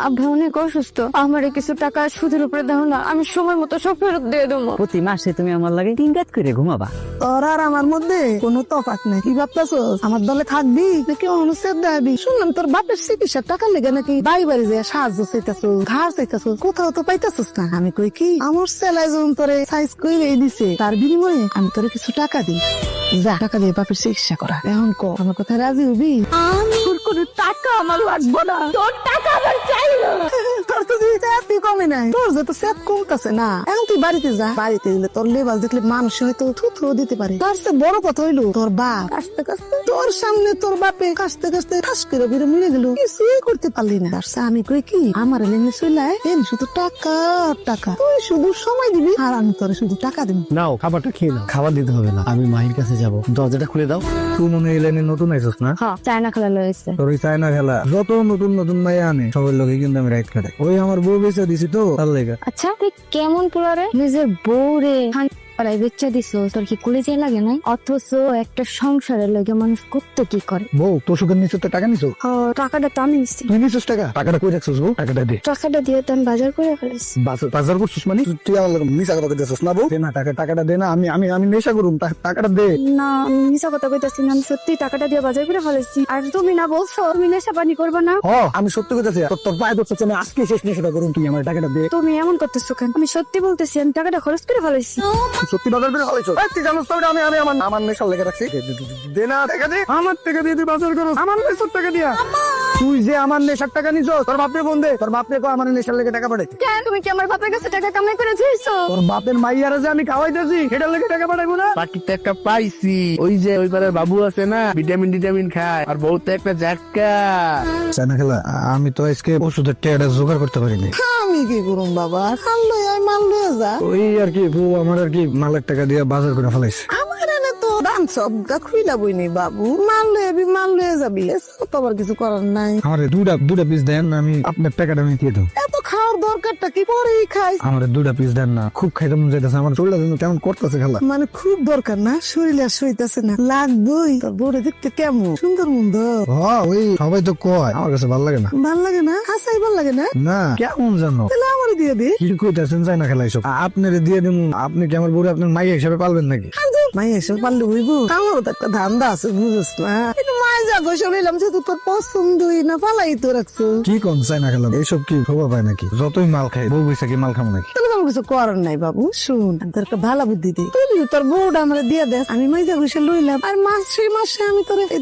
আব্বা অনেক অসুস্থ, আমারে কিছু টাকা সুদের উপরে দাও না, আমি সময় মতো সব ফেরত দিয়ে দেবো। প্রতি মাসে তুমি আমার লাগে 3 রাত করে ঘুমাবা। তোর আর আমার মধ্যে কোনো তফাৎ নেই। কি ভাবতেছস আমার দলে থাকবি নাকি অনুচ্ছেদ দেবি? শুনলাম তোর বাপের চিকিৎসার টাকা লেগে নাকি বাড়ি বাড়ি যে সাহায্য চাইতেছস, ঘাড় চাইতেছস, কোথাও তো পাইতেছস না। আমি কই কি আমার ছেলে যখন তোরে সাইজ করে দিছে তার বিনিময়ে আমি তোরে কিছু টাকা দিই, যা টাকা দিয়ে বাপের চিকিৎসা করা। এখন ক আমার কথা রাজি হবি? আমি তোর কোনো টাকা আমার লাগবো না, তোর টাকা আমার চাইলো। তোর তো তুই কমে নাই, তোর যত সেট কমতেছে না। এখন তুই বাড়িতে যা, বাড়িতে গেলে তোর লেবাস দেখলে মানুষ হয়তো থুথু দিতে পারে। তার চেয়ে বড় কথা হইলো তোর বাপ কাশতে কাশতে তোর সামনে তোর বাপে কাশতে কাশতে ঠাস করে বেরো মিলে গেল, কিছুই করতে পারলি না। তার চেয়ে আমি কই কি আমার লেনে চলে শুধু টাকা টাকা, তুই শুধু সময় দিবি আর আমি তোর শুধু টাকা দিবি। নাও খাবারটা খেয়ে নাও। খাবার দিতে হবে না, আমি মাহির কাছে যাবো। দরজাটা খুলে দাও। তুই মনে হয় এই লাইনে নতুন আইসস না? হ্যাঁ, চায়না খেলা লয়েছে। তোর ওই চায়না খেলা যত নতুন নতুন মাইয়া আনে সবার লোকে কিন্তু আমি রাইট কাটাই। ওই আমার বউ বেঁচে দিছি তো তার লেগে। আচ্ছা তুই কেমন পোলারে নিজের বউরে পাড়ায় বেচা দিছো, তোর কি কলেজে লাগে নাই? অথচ একটা সংসারের লগে মানুষ করতে কি করে? বউ তোর সুখের নিচে তো টাকা নিছো? টাকাটা তো আমি নিচ্ছি। তুই নিছিস টাকা? টাকাটা কই রাখছিস বউ? টাকাটা দে। টাকাটা দিয়ে তো আমি বাজার করে ফেলেছি। বাজার করছিস মানে? তুই আমার লোক মিশা কথা কইতেছিস না বউ? দে না টাকাটা দে না, আমি আমি আমি নেশা করুম, টাকাটা দে। না, আমি মিছা কথা কইতাছি না, আমি সত্যি টাকাটা দিয়ে বাজার করে ফেলেছি। আর তুমি না বলছো তুমি নেশা পানি করবে না? আমি সত্যি কইতাছি, তোর পায়ে ধরতেছি, আমি আজকে শেষ নেশাটা করুম, তুই আমার টাকাটা দে। তুমি এমন করতেছো কেন? আমি সত্যি বলতেছি, আমি টাকাটা খরচ করে ফেলেছি। তুই সত্যি বাজার করে ফেলাইছো? তুই জানোস তো আমি আমি আমার আমার নেশা লেগে রাখছি। দে না টাকা দে, আমার টাকা দিয়ে তুই বাজার করস, আমার নেশার টাকা দিয়া। তুই যে আমার নেশার টাকা নিছস, তোর বাপরে ফোন দে, তোর বাপরে কো আমার নেশার লেগে টাকা পাঠাইতে। কেন তুমি কি আমার বাপের কাছে টাকা কামাই করে দিয়েছো? তোর বাপের মাইয়ারা যে আমি খাওয়াইতেছি সেটার লেগে টাকা পাঠাইবো না? বাকিতে একটা পাইছি, ওই যে ওই পাড়ার বাবু আছে না, ভিটামিন খায়, আর বহুত একটা ঝাটকা। চায়না খেলা, আমি তো আজকে ওষুধের টাকাটা জোগাড় করতে পারিনি। আমি কি করুম বাবা, খাল লই আয় মাল লইয়া যা। ওই আর কি বউ আমার আর কি মালের টাকা দিয়ে বাজার করে ফেলাইছে। আমার এনে তো দাম সব খুইলা বইনি বাবু, মাল লইবি মাল লইয়া যাবি, এছাড়া তো আবার কিছু করার নাই। আমার দুটা পিস দেন, আমি আপনার টাকাটা আমি দিয়ে দেবো। এত খাওয়ার দরকারটা কি পরেই খাই? আমার 2টা পিস দেন না, খুব খাইতে মন যাইতেছে, আমার চুলটা যেন কেমন করতেছে খেলা। মানে খুব দরকার না, শরীরে আর সইতাছে না, লাগবই। তোর বউরে দেখতে কেমন সুন্দর মুন্দর। ওই সবাই তো কয়, আমার কাছে ভালো লাগে না। ভাল লাগে না? হাসাই ভাল লাগে না? না কেমন জানো? তাহলে আমারে দিয়ে দে। কি কইতাছেন চায়না খেলা এসব? আপনারে দিয়ে দেবো, আপনি কি আমার বউরে আপনার মাইয়া হিসাবে পালবেন নাকি? মাই এসে পারলে হইব, আমারও তো একটা ধান্দা আছে বুঝছ না। কিন্তু মায় যা গোসল হইলাম যেহেতু তোর পছন্দই না, পালাই তো রাখছো। কি কোন চায়না খেলা এইসব কি খবর পায় নাকি? যতই মাল খাই বউ বৈশা কি মাল খাবো নাকি? তাহলে আমার কিছু করার নাই বাবু। শুন, আমি তোর একটা ভালো বুদ্ধি দিই, তুই যদি তোর বউটা আমার দিয়ে দেস, আমি মাইজা গোসল লইলাম, আর মাসে মাসে আমি তোর এই